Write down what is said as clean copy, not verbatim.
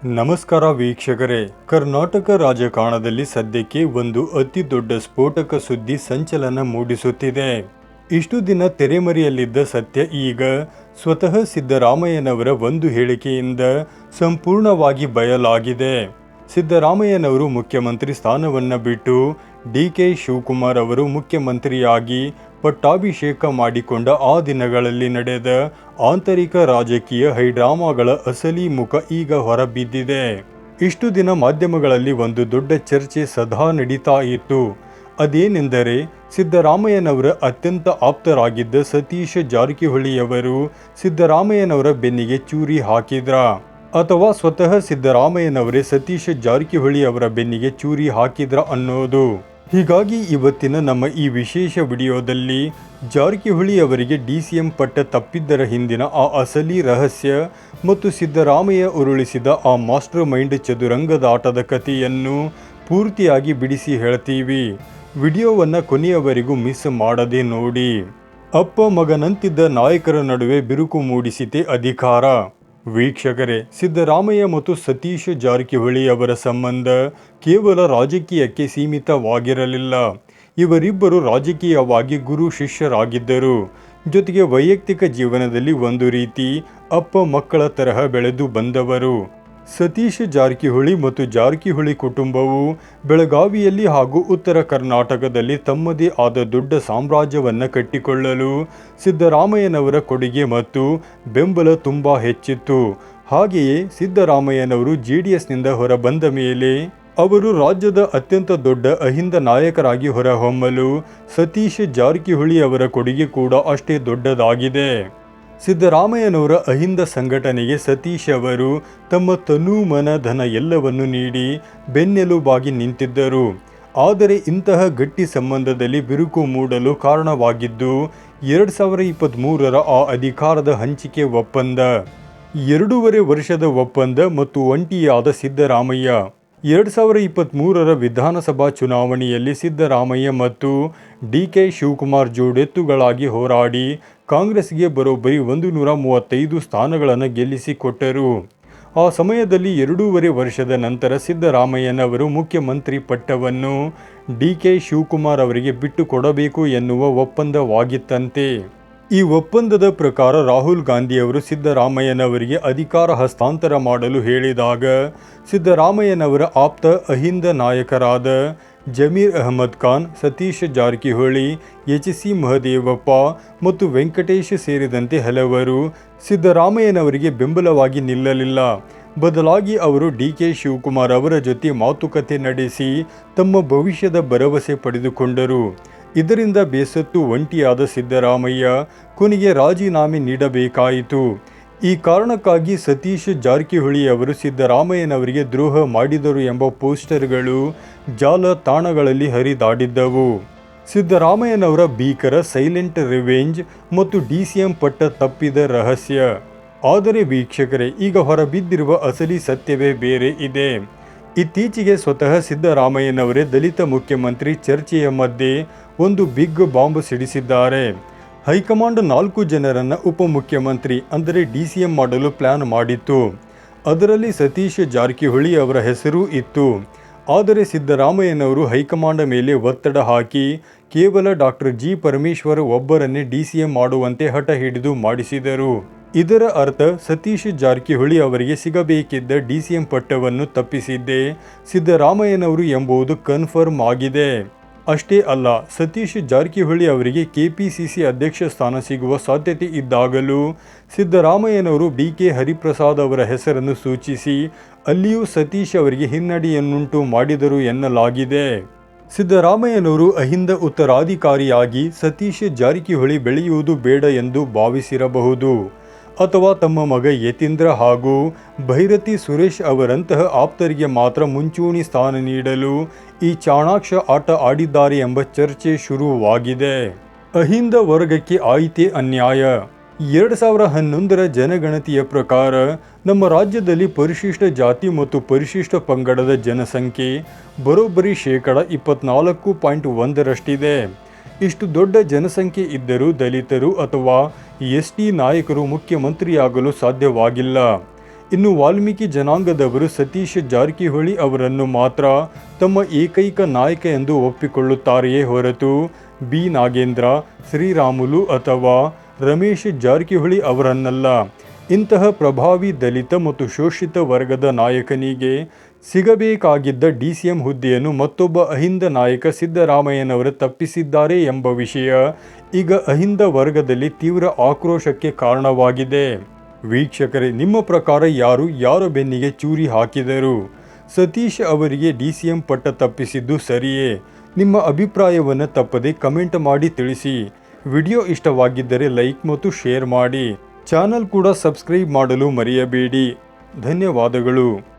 ನಮಸ್ಕಾರ ವೀಕ್ಷಕರೇ. ಕರ್ನಾಟಕ ರಾಜಕಾರಣದಲ್ಲಿ ಸದ್ಯಕ್ಕೆ ಒಂದು ಅತಿ ದೊಡ್ಡ ಸ್ಫೋಟಕ ಸುದ್ದಿ ಸಂಚಲನ ಮೂಡಿಸುತ್ತಿದೆ. ಇಷ್ಟು ದಿನ ತೆರೆಮರೆಯಲ್ಲಿದ್ದ ಸತ್ಯ ಈಗ ಸ್ವತಃ ಸಿದ್ದರಾಮಯ್ಯನವರ ಒಂದು ಹೇಳಿಕೆಯಿಂದ ಸಂಪೂರ್ಣವಾಗಿ ಬಯಲಾಗಿದೆ. ಸಿದ್ದರಾಮಯ್ಯನವರು ಮುಖ್ಯಮಂತ್ರಿ ಸ್ಥಾನವನ್ನು ಬಿಟ್ಟು ಡಿ.ಕೆ. ಶಿವಕುಮಾರ್ ಅವರು ಮುಖ್ಯಮಂತ್ರಿಯಾಗಿ ಪಟ್ಟಾಭಿಷೇಕ ಮಾಡಿಕೊಂಡ ಆ ದಿನಗಳಲ್ಲಿ ನಡೆದ ಆಂತರಿಕ ರಾಜಕೀಯ ಹೈಡ್ರಾಮಾಗಳ ಅಸಲಿ ಮುಖ ಈಗ ಹೊರಬಿದ್ದಿದೆ. ಇಷ್ಟು ದಿನ ಮಾಧ್ಯಮಗಳಲ್ಲಿ ಒಂದು ದೊಡ್ಡ ಚರ್ಚೆ ಸದಾ ನಡೀತಾ ಇತ್ತು. ಅದೇನೆಂದರೆ, ಸಿದ್ದರಾಮಯ್ಯನವರ ಅತ್ಯಂತ ಆಪ್ತರಾಗಿದ್ದ ಸತೀಶ್ ಜಾರಕಿಹೊಳಿಯವರು ಸಿದ್ದರಾಮಯ್ಯನವರ ಬೆನ್ನಿಗೆ ಚೂರಿ ಹಾಕಿದ್ರ, ಅಥವಾ ಸ್ವತಃ ಸಿದ್ದರಾಮಯ್ಯನವರೇ ಸತೀಶ್ ಜಾರಕಿಹೊಳಿ ಅವರ ಬೆನ್ನಿಗೆ ಚೂರಿ ಹಾಕಿದ್ರ ಅನ್ನೋದು. ಹೀಗಾಗಿ ಇವತ್ತಿನ ನಮ್ಮ ಈ ವಿಶೇಷ ವಿಡಿಯೋದಲ್ಲಿ ಜಾರಕಿಹೊಳಿ ಅವರಿಗೆ ಡಿ.ಸಿ.ಎಂ ಪಟ್ಟ ತಪ್ಪಿದ್ದರ ಹಿಂದಿನ ಆ ಅಸಲಿ ರಹಸ್ಯ ಮತ್ತು ಸಿದ್ದರಾಮಯ್ಯ ಉರುಳಿಸಿದ ಆ ಮಾಸ್ಟರ್ ಮೈಂಡ್ ಚದುರಂಗದಾಟದ ಕಥೆಯನ್ನು ಪೂರ್ತಿಯಾಗಿ ಬಿಡಿಸಿ ಹೇಳ್ತೀವಿ. ವಿಡಿಯೋವನ್ನು ಕೊನೆಯವರೆಗೂ ಮಿಸ್ ಮಾಡದೆ ನೋಡಿ. ಅಪ್ಪ ಮಗನಂತಿದ್ದ ನಾಯಕರ ನಡುವೆ ಬಿರುಕು ಮೂಡಿಸಿತೆ ಅಧಿಕಾರ. ವೀಕ್ಷಕರೇ, ಸಿದ್ದರಾಮಯ್ಯ ಮತ್ತು ಸತೀಶ್ ಜಾರಕಿಹೊಳಿ ಅವರ ಸಂಬಂಧ ಕೇವಲ ರಾಜಕೀಯಕ್ಕೆ ಸೀಮಿತವಾಗಿರಲಿಲ್ಲ. ಇವರಿಬ್ಬರು ರಾಜಕೀಯವಾಗಿ ಗುರು ಶಿಷ್ಯರಾಗಿದ್ದರು. ಜೊತೆಗೆ ವೈಯಕ್ತಿಕ ಜೀವನದಲ್ಲಿ ಒಂದು ರೀತಿ ಅಪ್ಪ ಮಕ್ಕಳ ತರಹ ಬೆಳೆದು ಬಂದವರು. ಸತೀಶ್ ಜಾರಕಿಹೊಳಿ ಮತ್ತು ಜಾರಕಿಹೊಳಿ ಕುಟುಂಬವು ಬೆಳಗಾವಿಯಲ್ಲಿ ಹಾಗೂ ಉತ್ತರ ಕರ್ನಾಟಕದಲ್ಲಿ ತಮ್ಮದೇ ಆದ ದೊಡ್ಡ ಸಾಮ್ರಾಜ್ಯವನ್ನು ಕಟ್ಟಿಕೊಳ್ಳಲು ಸಿದ್ದರಾಮಯ್ಯನವರ ಕೊಡುಗೆ ಮತ್ತು ಬೆಂಬಲ ತುಂಬ ಹೆಚ್ಚಿತ್ತು. ಹಾಗೆಯೇ ಸಿದ್ದರಾಮಯ್ಯನವರು ಜೆಡಿಎಸ್ನಿಂದ ಹೊರಬಂದ ಮೇಲೆ ಅವರು ರಾಜ್ಯದ ಅತ್ಯಂತ ದೊಡ್ಡ ಅಹಿಂದ ನಾಯಕರಾಗಿ ಹೊರಹೊಮ್ಮಲು ಸತೀಶ್ ಜಾರಕಿಹೊಳಿ ಅವರ ಕೊಡುಗೆ ಕೂಡ ಅಷ್ಟೇ ದೊಡ್ಡದಾಗಿದೆ. ಸಿದ್ದರಾಮಯ್ಯನವರ ಅಹಿಂದ ಸಂಘಟನೆಗೆ ಸತೀಶ್ ಅವರು ತಮ್ಮ ತನು ಮನ ಧನ ಎಲ್ಲವನ್ನು ನೀಡಿ ಬೆನ್ನೆಲುಬಾಗಿ ನಿಂತಿದ್ದರು. ಆದರೆ ಇಂತಹ ಗಟ್ಟಿ ಸಂಬಂಧದಲ್ಲಿ ಬಿರುಕು ಮೂಡಲು ಕಾರಣವಾಗಿದ್ದು 2023ರ ಆ ಅಧಿಕಾರದ ಹಂಚಿಕೆ ಒಪ್ಪಂದ. 2.5 ವರ್ಷದ ಒಪ್ಪಂದ ಮತ್ತು ಒಂಟಿಯಾದ ಸಿದ್ದರಾಮಯ್ಯ. 2023ರ ವಿಧಾನಸಭಾ ಚುನಾವಣೆಯಲ್ಲಿ ಸಿದ್ದರಾಮಯ್ಯ ಮತ್ತು ಡಿ.ಕೆ. ಶಿವಕುಮಾರ್ ಜೋಡೆತ್ತುಗಳಾಗಿ ಹೋರಾಡಿ ಕಾಂಗ್ರೆಸ್ಗೆ ಬರೋಬ್ಬರಿ 135 ಸ್ಥಾನಗಳನ್ನು ಗೆಲ್ಲಿಸಿಕೊಟ್ಟರು. ಆ ಸಮಯದಲ್ಲಿ 2.5 ವರ್ಷದ ನಂತರ ಸಿದ್ದರಾಮಯ್ಯನವರು ಮುಖ್ಯಮಂತ್ರಿ ಪಟ್ಟವನ್ನು ಡಿ.ಕೆ. ಶಿವಕುಮಾರ್ ಅವರಿಗೆ ಬಿಟ್ಟು ಕೊಡಬೇಕು ಎನ್ನುವ ಒಪ್ಪಂದವಾಗಿತ್ತಂತೆ. ಈ ಒಪ್ಪಂದದ ಪ್ರಕಾರ ರಾಹುಲ್ ಗಾಂಧಿಯವರು ಸಿದ್ದರಾಮಯ್ಯನವರಿಗೆ ಅಧಿಕಾರ ಹಸ್ತಾಂತರ ಮಾಡಲು ಹೇಳಿದಾಗ ಸಿದ್ದರಾಮಯ್ಯನವರ ಆಪ್ತ ಅಹಿಂದ ನಾಯಕರಾದ ಜಮೀರ್ ಅಹಮದ್ ಖಾನ್, ಸತೀಶ್ ಜಾರಕಿಹೊಳಿ, ಎಚ್.ಸಿ. ಮಹದೇವಪ್ಪ ಮತ್ತು ವೆಂಕಟೇಶ್ ಸೇರಿದಂತೆ ಹಲವರು ಸಿದ್ದರಾಮಯ್ಯನವರಿಗೆ ಬೆಂಬಲವಾಗಿ ನಿಲ್ಲಲಿಲ್ಲ. ಬದಲಾಗಿ ಅವರು ಡಿ.ಕೆ. ಶಿವಕುಮಾರ್ ಅವರ ಜೊತೆ ಮಾತುಕತೆ ನಡೆಸಿ ತಮ್ಮ ಭವಿಷ್ಯದ ಭರವಸೆ ಪಡೆದುಕೊಂಡರು. ಇದರಿಂದ ಬೇಸತ್ತು ಒಂಟಿಯಾದ ಸಿದ್ದರಾಮಯ್ಯ ಕೊನೆಗೆ ರಾಜೀನಾಮೆ ನೀಡಬೇಕಾಯಿತು. ಈ ಕಾರಣಕ್ಕಾಗಿ ಸತೀಶ್ ಜಾರಕಿಹೊಳಿ ಅವರು ಸಿದ್ದರಾಮಯ್ಯನವರಿಗೆ ದ್ರೋಹ ಮಾಡಿದರು ಎಂಬ ಪೋಸ್ಟರ್ಗಳು ಜಾಲತಾಣಗಳಲ್ಲಿ ಹರಿದಾಡಿದ್ದವು. ಸಿದ್ದರಾಮಯ್ಯನವರ ಭೀಕರ ಸೈಲೆಂಟ್ ರಿವೆಂಜ್ ಮತ್ತು ಡಿ.ಸಿ.ಎಂ ಪಟ್ಟ ತಪ್ಪಿದ ರಹಸ್ಯ. ಆದರೆ ವೀಕ್ಷಕರೇ, ಈಗ ಹೊರಬಿದ್ದಿರುವ ಅಸಲಿ ಸತ್ಯವೇ ಬೇರೆ ಇದೆ. ಇತ್ತೀಚೆಗೆ ಸ್ವತಃ ಸಿದ್ದರಾಮಯ್ಯನವರೇ ದಲಿತ ಮುಖ್ಯಮಂತ್ರಿ ಚರ್ಚೆಯ ಮಧ್ಯೆ ಒಂದು ಬಿಗ್ ಬಾಂಬ್ ಸಿಡಿಸಿದ್ದಾರೆ. ಹೈಕಮಾಂಡ್ 4 ಜನರನ್ನು ಉಪಮುಖ್ಯಮಂತ್ರಿ ಅಂದರೆ ಡಿ.ಸಿ.ಎಂ ಮಾಡಲು ಪ್ಲಾನ್ ಮಾಡಿತ್ತು. ಅದರಲ್ಲಿ ಸತೀಶ್ ಜಾರಕಿಹೊಳಿ ಅವರ ಹೆಸರೂ ಇತ್ತು. ಆದರೆ ಸಿದ್ದರಾಮಯ್ಯನವರು ಹೈಕಮಾಂಡ್ ಮೇಲೆ ಒತ್ತಡ ಹಾಕಿ ಕೇವಲ ಡಾಕ್ಟರ್ ಜಿ. ಪರಮೇಶ್ವರ್ ಒಬ್ಬರನ್ನೇ ಡಿ.ಸಿ.ಎಂ ಮಾಡುವಂತೆ ಹಠ ಹಿಡಿದು ಮಾಡಿಸಿದರು. ಇದರ ಅರ್ಥ ಸತೀಶ್ ಜಾರಕಿಹೊಳಿ ಅವರಿಗೆ ಸಿಗಬೇಕಿದ್ದ ಡಿ.ಸಿ.ಎಂ ಪಟ್ಟವನ್ನು ತಪ್ಪಿಸಿದ್ದೇ ಸಿದ್ದರಾಮಯ್ಯನವರು ಎಂಬುದು ಕನ್ಫರ್ಮ್ ಆಗಿದೆ. ಅಷ್ಟೇ ಅಲ್ಲ, ಸತೀಶ್ ಜಾರಕಿಹೊಳಿ ಅವರಿಗೆ ಕೆಪಿಸಿಸಿ ಅಧ್ಯಕ್ಷ ಸ್ಥಾನ ಸಿಗುವ ಸಾಧ್ಯತೆ ಇದ್ದಾಗಲೂ ಸಿದ್ದರಾಮಯ್ಯನವರು ಡಿ.ಕೆ. ಹರಿಪ್ರಸಾದ್ ಅವರ ಹೆಸರನ್ನು ಸೂಚಿಸಿ ಅಲ್ಲಿಯೂ ಸತೀಶ್ ಅವರಿಗೆ ಹಿನ್ನಡೆಯನ್ನುಂಟು ಮಾಡಿದರು ಎನ್ನಲಾಗಿದೆ. ಸಿದ್ದರಾಮಯ್ಯನವರು ಅಹಿಂದ ಉತ್ತರಾಧಿಕಾರಿಯಾಗಿ ಸತೀಶ್ ಜಾರಕಿಹೊಳಿ ಬೆಳೆಯುವುದು ಬೇಡ ಎಂದು ಭಾವಿಸಿರಬಹುದು. ಅಥವಾ ತಮ್ಮ ಮಗ ಯತೀಂದ್ರ ಹಾಗೂ ಭೈರತಿ ಸುರೇಶ್ ಅವರಂತಹ ಆಪ್ತರಿಗೆ ಮಾತ್ರ ಮುಂಚೂಣಿ ಸ್ಥಾನ ನೀಡಲು ಈ ಚಾಣಾಕ್ಷ ಆಟ ಆಡಿದ್ದಾರೆ ಎಂಬ ಚರ್ಚೆ ಶುರುವಾಗಿದೆ. ಅಹಿಂದ ವರ್ಗಕ್ಕೆ ಆಯಿತೇ ಅನ್ಯಾಯ. 2011ರ ಜನಗಣತಿಯ ಪ್ರಕಾರ ನಮ್ಮ ರಾಜ್ಯದಲ್ಲಿ ಪರಿಶಿಷ್ಟ ಜಾತಿ ಮತ್ತು ಪರಿಶಿಷ್ಟ ಪಂಗಡದ ಜನಸಂಖ್ಯೆ ಬರೋಬ್ಬರಿ 24.1ರಷ್ಟಿದೆ. ಇಷ್ಟು ದೊಡ್ಡ ಜನಸಂಖ್ಯೆ ಇದ್ದರೂ ದಲಿತರು ಅಥವಾ ಎಸ್.ಟಿ ನಾಯಕರು ಮುಖ್ಯಮಂತ್ರಿಯಾಗಲು ಸಾಧ್ಯವಾಗಿಲ್ಲ. ಇನ್ನು ವಾಲ್ಮೀಕಿ ಜನಾಂಗದವರು ಸತೀಶ್ ಜಾರಕಿಹೊಳಿ ಅವರನ್ನು ಮಾತ್ರ ತಮ್ಮ ಏಕೈಕ ನಾಯಕ ಎಂದು ಒಪ್ಪಿಕೊಳ್ಳುತ್ತಾರೆಯೇ ಹೊರತು ಬಿ ನಾಗೇಂದ್ರ, ಶ್ರೀರಾಮುಲು ಅಥವಾ ರಮೇಶ್ ಜಾರಕಿಹೊಳಿ ಅವರನ್ನಲ್ಲ. ಇಂತಹ ಪ್ರಭಾವಿ ದಲಿತ ಮತ್ತು ಶೋಷಿತ ವರ್ಗದ ನಾಯಕನಿಗೆ ಸಿಗಬೇಕಾಗಿದ್ದ DCM ಹುದ್ದೆಯನ್ನು ಮತ್ತೊಬ್ಬ ಅಹಿಂದ ನಾಯಕ ಸಿದ್ದರಾಮಯ್ಯನವರು ತಪ್ಪಿಸಿದ್ದಾರೆ ಎಂಬ ವಿಷಯ ಈಗ ಅಹಿಂದ ವರ್ಗದಲ್ಲಿ ತೀವ್ರ ಆಕ್ರೋಶಕ್ಕೆ ಕಾರಣವಾಗಿದೆ. ವೀಕ್ಷಕರೇ, ನಿಮ್ಮ ಪ್ರಕಾರ ಯಾರ ಬೆನ್ನಿಗೆ ಚೂರಿ ಹಾಕಿದರು? ಸತೀಶ್ ಅವರಿಗೆ DCM ಪಟ್ಟ ತಪ್ಪಿಸಿದ್ದು ಸರಿಯೇ? ನಿಮ್ಮ ಅಭಿಪ್ರಾಯವನ್ನು ತಪ್ಪದೆ ಕಮೆಂಟ್ ಮಾಡಿ ತಿಳಿಸಿ. ವಿಡಿಯೋ ಇಷ್ಟವಾಗಿದ್ದರೆ ಲೈಕ್ ಮತ್ತು ಶೇರ್ ಮಾಡಿ. ಚಾನಲ್ ಕೂಡ ಸಬ್ಸ್ಕ್ರೈಬ್ ಮಾಡಲು ಮರೆಯಬೇಡಿ. ಧನ್ಯವಾದಗಳು.